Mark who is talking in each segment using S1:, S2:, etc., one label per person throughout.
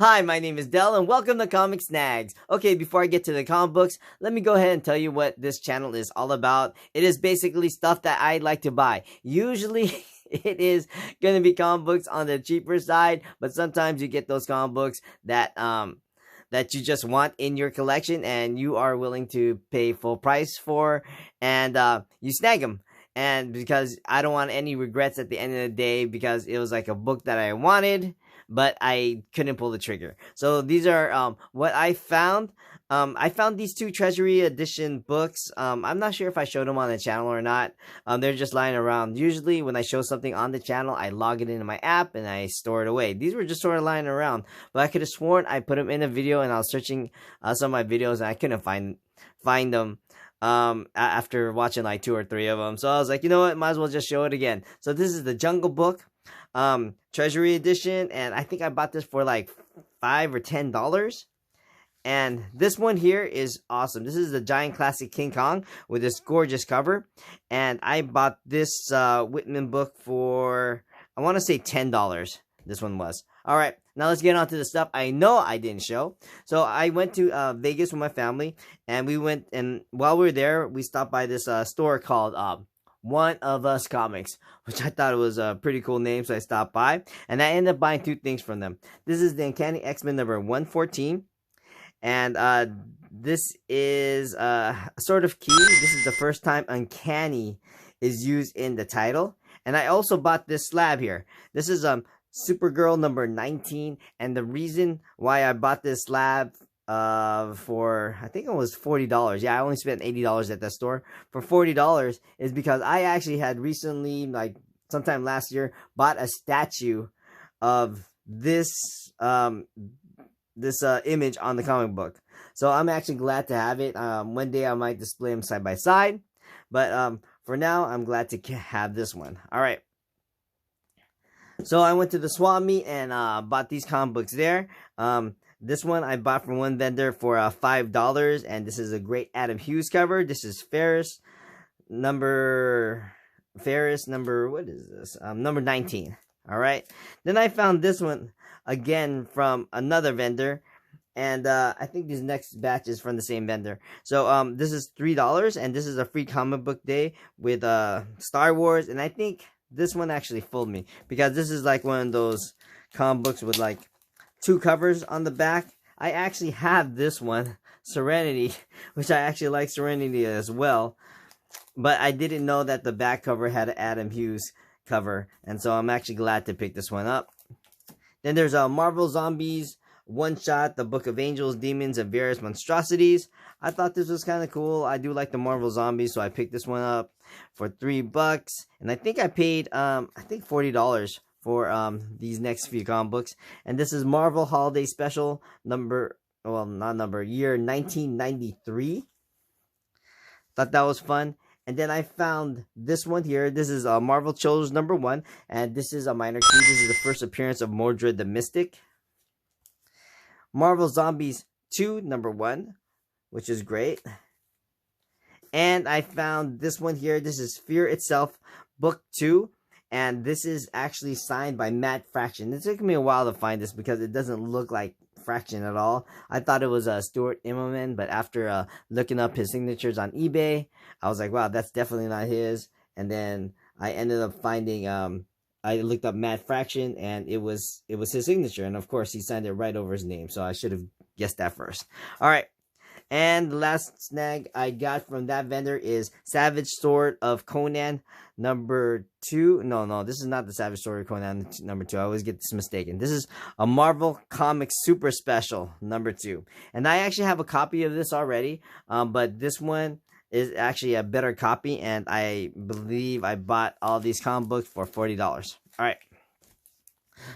S1: Hi, my name is Dell and welcome to Comic Snags. Okay, before I get to the comic books, let me go ahead and tell you what this channel is all about. It is basically stuff that I like to buy. Usually it is going to be comic books on the cheaper side, but sometimes you get those comic books that you just want in your collection and you are willing to pay full price for, and you snag them. And because I don't want any regrets at the end of the day, because it was like a book that I wanted, but I couldn't pull the trigger. So these are what I found. I found these two Treasury Edition books. I'm not sure if I showed them on the channel or not. They're just lying around. Usually when I show something on the channel, I log it into my app and I store it away. These were just sort of lying around, but I could have sworn I put them in a video, and I was searching some of my videos and I couldn't find them after watching like 2 or 3 of them. So I was like, you know what, might as well just show it again. So this is the Jungle Book Treasury Edition, and I think I bought this for like $5 or $10. And this one here is awesome. This is the Giant Classic King Kong with this gorgeous cover, and I bought this Whitman book for, I want to say, $10. This one was. All right, now let's get on to the stuff I know I didn't show. So I went to Vegas with my family, and we went, and while we were there, we stopped by this store called One of Us Comics, which I thought it was a pretty cool name, so I stopped by, and I ended up buying 2 things from them. This is the Uncanny X-Men number 114, and this is sort of key. This is the first time Uncanny is used in the title, and I also bought this slab here. This is Supergirl number 19, and the reason why I bought this slab for, I think it was $40. Yeah, I only spent $80 at that store. For $40 is because I actually had recently, like sometime last year, bought a statue of this image on the comic book. So I'm actually glad to have it. One day I might display them side by side, but for now I'm glad to have this one. All right. So I went to the swap meet and bought these comic books there. This one I bought from one vendor for $5, and this is a great Adam Hughes cover. This is Ferris number, what is this? Number 19. All right. Then I found this one again from another vendor, and I think this next batch is from the same vendor. So this is $3, and this is a free comic book day with Star Wars, and I think this one actually fooled me, because this is like one of those comic books with like 2 covers on the back. I actually have this one, Serenity, which I actually like Serenity as well, but I didn't know that the back cover had an Adam Hughes cover, and so I'm actually glad to pick this one up. Then there's Marvel Zombies One Shot, the Book of Angels, Demons, and Various Monstrosities. I thought this was kind of cool. I do like the Marvel Zombies, so I picked this one up for $3, and I think I paid I think $40 for these next few comic books. And this is Marvel Holiday Special number, well, not number, year 1993. Thought that was fun. And then I found this one here. This is Marvel Children's number 1, and this is a minor key. This is the first appearance of Mordred the Mystic. Marvel Zombies 2 number 1, which is great. And I found this one here. This is Fear Itself book 2, and this is actually signed by Matt Fraction. It took me a while to find this because it doesn't look like Fraction at all. I thought it was Stuart Immonen, but after looking up his signatures on eBay, I was like, wow, that's definitely not his. And then I ended up finding I looked up Matt Fraction, and it was his signature, and of course he signed it right over his name, so I should have guessed that first. All right. And the last snag I got from that vendor is Savage Sword of Conan number 2. No, this is not the Savage Sword of Conan number 2. I always get this mistaken. This is a Marvel Comics Super Special number 2. And I actually have a copy of this already, but this one is actually a better copy, and I believe I bought all these comic books for $40. All right.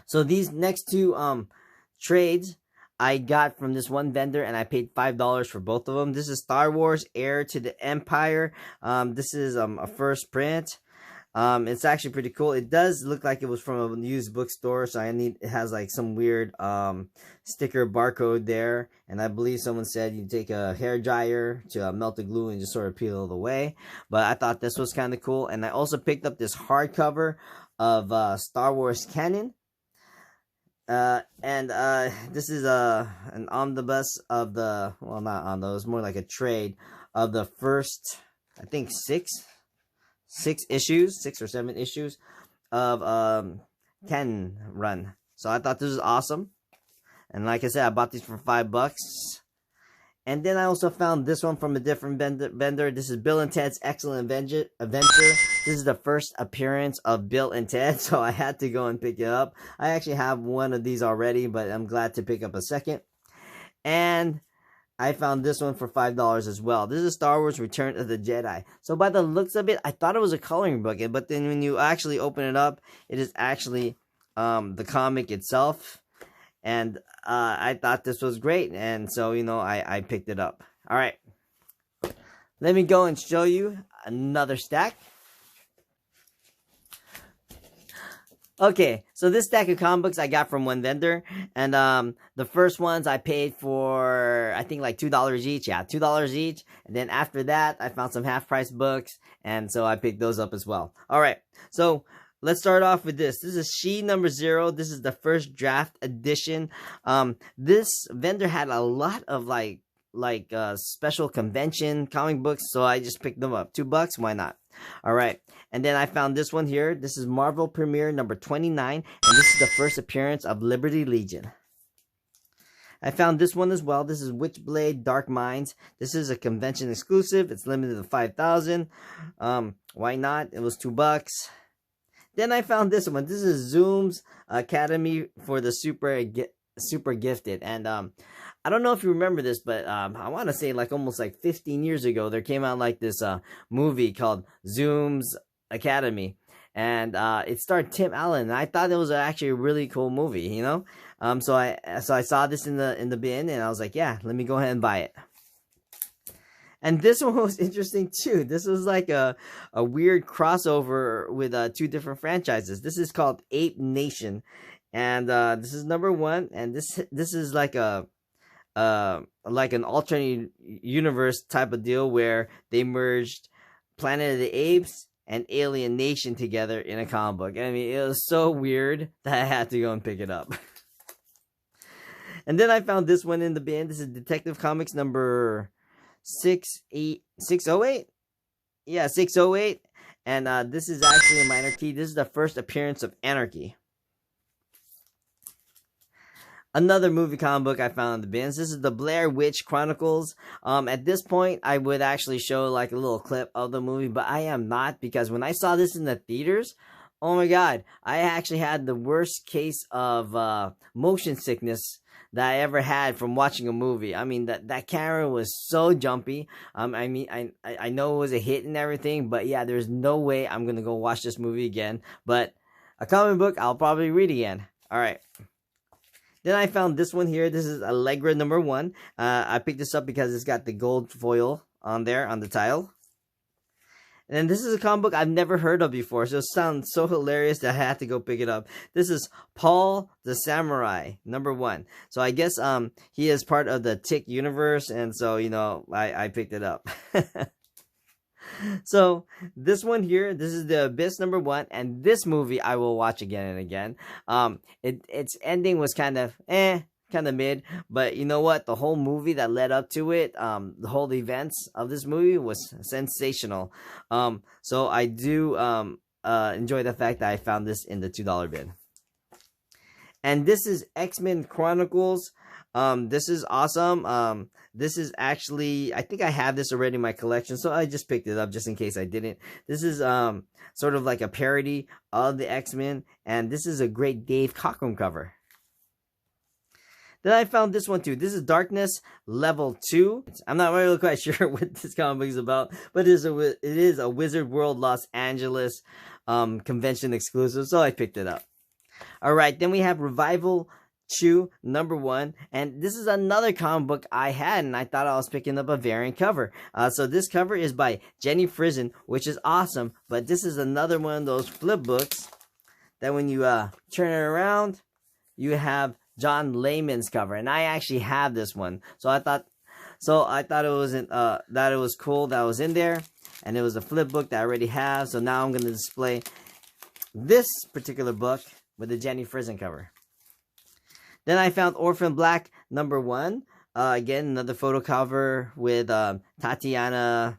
S1: So these next 2 trades I got from this one vendor, and I paid $5 for both of them. This is Star Wars Heir to the Empire. This is a first print. It's actually pretty cool. It does look like it was from a used bookstore, so it has like some weird sticker barcode there, and I believe someone said you take a hair dryer to melt the glue and just sort of peel it away. But I thought this was kind of cool, and I also picked up this hardcover of Star Wars Canon. This is an omnibus of the, well, not omnibus, more like a trade of the first, I think six issues, 6 or 7 issues of 10 run. So I thought this was awesome, and like I said, I bought these for $5. And then I also found this one from a different vendor. This is Bill and Ted's Excellent Adventure. This is the first appearance of Bill and Ted, so I had to go and pick it up. I actually have one of these already, but I'm glad to pick up a second. And I found this one for $5 as well. This is Star Wars Return of the Jedi. So by the looks of it, I thought it was a coloring book, but then when you actually open it up, it is actually the comic itself. And I thought this was great, and so, I picked it up. All right, let me go and show you another stack. Okay, so this stack of comic books I got from one vendor, and the first ones I paid for, I think, like $2 each. Yeah, $2 each. And then after that, I found some half-price books, and so I picked those up as well. All right, so let's start off with this. This is She number 0. This is the first draft edition. This vendor had a lot of like special convention comic books, so I just picked them up. $2, why not? All right, and then I found this one here. This is Marvel Premiere number 29, and this is the first appearance of Liberty Legion. I found this one as well. This is Witchblade Dark Minds. This is a convention exclusive. It's limited to 5,000. Why not? It was $2. Then I found this one. This is Zoom's Academy for the Super Gifted. And I don't know if you remember this, but I want to say like almost like 15 years ago, there came out like this movie called Zoom's Academy. And it starred Tim Allen. And I thought it was actually a really cool movie, So I saw this in the bin, and I was like, yeah, let me go ahead and buy it. And this one was interesting too. This was like a weird crossover with 2 different franchises. This is called Ape Nation, and this is number 1. And this is like like an alternate universe type of deal where they merged Planet of the Apes and Alien Nation together in a comic book. I mean, it was so weird that I had to go and pick it up. And then I found this one in the bin. This is Detective Comics number 608. Yeah, 608. And this is actually a minor key. This is the first appearance of Anarchy. Another movie comic book I found in the bins. This is the Blair Witch Chronicles. At this point, I would actually show like a little clip of the movie, but I am not, because when I saw this in the theaters, oh my god, I actually had the worst case of motion sickness that I ever had from watching a movie. I mean, that camera was so jumpy. I know it was a hit and everything, but yeah, there's no way I'm gonna go watch this movie again. But a comic book I'll probably read again. All right. Then I found this one here. This is Allegra number 1. I picked this up because it's got the gold foil on there on the tile. And this is a comic book I've never heard of before, so it sounds so hilarious that I had to go pick it up. This is Paul the Samurai, number 1. So I guess he is part of the Tick universe, and so, I picked it up. So this one here, this is the Abyss number 1, and this movie I will watch again and again. Its ending was kind of mid, but you know what? The whole movie that led up to it, the whole events of this movie was sensational. So I do enjoy the fact that I found this in the $2 bin. And this is X-Men Chronicles. This is awesome. This is actually, I think I have this already in my collection, so I just picked it up just in case I didn't. This is sort of like a parody of the X-Men, and this is a great Dave Cockrum cover. Then I found this one too. This is Darkness Level 2. I'm not really quite sure what this comic book is about, but it is a Wizard World Los Angeles convention exclusive, so I picked it up. Alright, then we have Revival Chew number 1, and this is another comic book I had, and I thought I was picking up a variant cover. So this cover is by Jenny Frison, which is awesome, but this is another one of those flip books that when you turn it around, you have John Layman's cover, and I actually have this one. So I thought it was that it was cool that I was in there, and it was a flip book that I already have. So now I'm going to display this particular book with the Jenny Frison cover. Then I found Orphan Black #1. Again, another photo cover with Tatiana.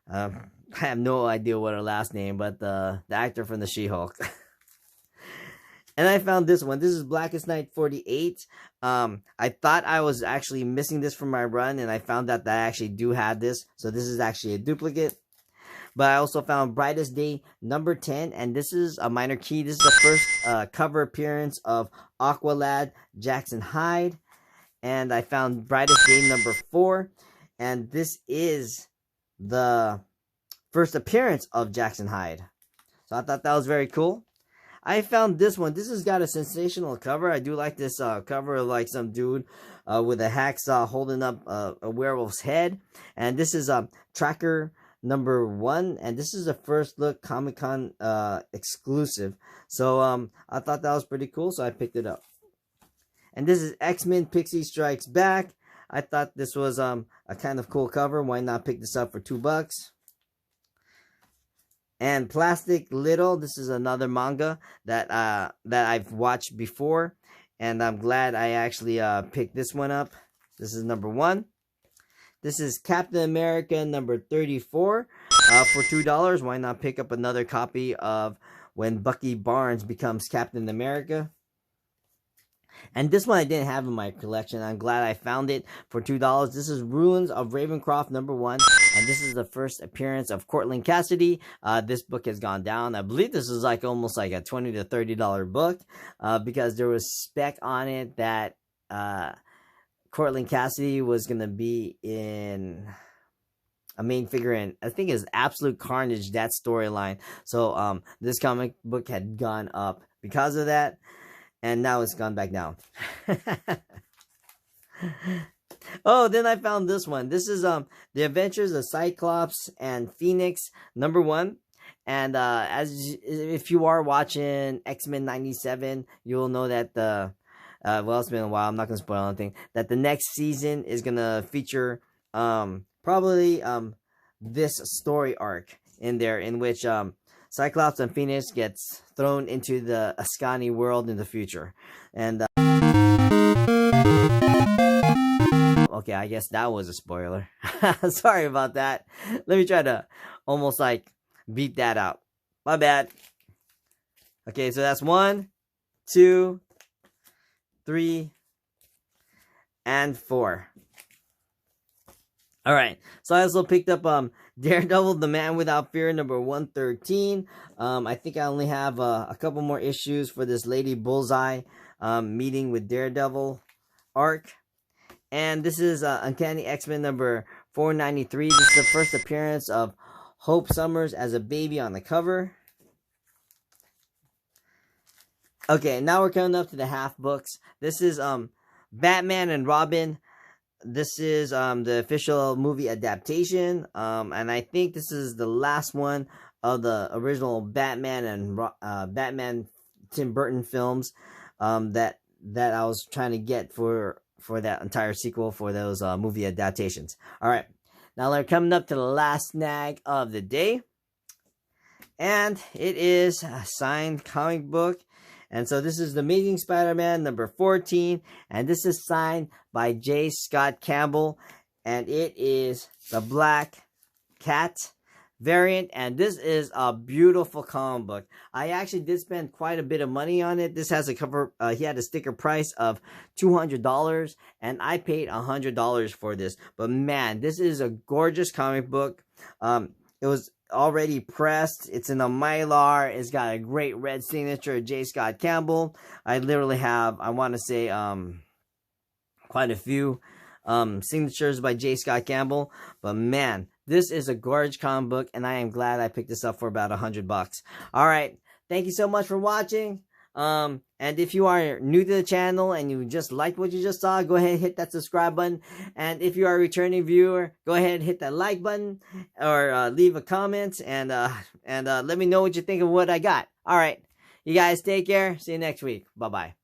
S1: I have no idea what her last name, but the actor from the She-Hulk. And I found this one. This is Blackest Night 48. I thought I was actually missing this from my run, and I found out that I actually do have this. So this is actually a duplicate. But I also found Brightest Day #10, and this is a minor key. This is the first cover appearance of Aqualad Jackson Hyde. And I found Brightest Day #4, and this is the first appearance of Jackson Hyde. So I thought that was very cool. I found this one. This has got a sensational cover. I do like this cover of like some dude with a hacksaw holding up a werewolf's head. And this is Tracker #1, and this is a first look Comic-Con exclusive. So I thought that was pretty cool, so I picked it up. And this is X-Men Pixie Strikes Back. I thought this was a kind of cool cover. Why not pick this up for $2? And Plastic Little. This is another manga that I've watched before, and I'm glad I actually picked this one up. This is #1. This is Captain America #34 for $2. Why not pick up another copy of when Bucky Barnes becomes Captain America? And this one I didn't have in my collection. I'm glad I found it for $2. This is Ruins of Ravencroft #1. And this is the first appearance of Cortland Cassidy. This book has gone down. I believe this is like almost like a $20 to $30 book. Because there was spec on it that Cortland Cassidy was going to be in a main figure in, I think it's Absolute Carnage, that storyline. So this comic book had gone up because of that. And now it's gone back down. Oh, then I found this one. This is The Adventures of Cyclops and Phoenix #1. And if you are watching X-Men 97, you'll know that well, it's been a while. I'm not going to spoil anything. That the next season is going to feature probably this story arc in there, in which Cyclops and Phoenix gets thrown into the Ascani world in the future. And okay, I guess that was a spoiler. Sorry about that. Let me try to almost like beat that out. My bad. Okay, so that's 1, 2, 3, and 4. All right, so I also picked up Daredevil, The Man Without Fear #113. I think I only have a couple more issues for this Lady Bullseye meeting with Daredevil arc. And this is Uncanny X-Men #493. This is the first appearance of Hope Summers as a baby on the cover. Okay, now we're coming up to the half books. This is Batman and Robin. This is the official movie adaptation, and I think this is the last one of the original Batman and Batman Tim Burton films that I was trying to get for that entire sequel for those movie adaptations. All right, now we're coming up to the last snag of the day, and it is a signed comic book. And so this is The Amazing Spider-Man #14, and this is signed by J Scott Campbell, and it is the Black Cat variant, and this is a beautiful comic book. I actually did spend quite a bit of money on it. This has a cover, he had a sticker price of $200, and I paid $100 for this. But man, this is a gorgeous comic book. It was already pressed. It's in a Mylar. It's got a great red signature of J Scott Campbell. I literally have, I want to say, quite a few signatures by J Scott Campbell. But man, this is a gorgeous comic book, and I am glad I picked this up for about $100. All right, thank you so much for watching. And if you are new to the channel and you just liked what you just saw, go ahead and hit that subscribe button. And if you are a returning viewer, go ahead and hit that like button or leave a comment and let me know what you think of what I got. All right, you guys take care. See you next week. Bye-bye.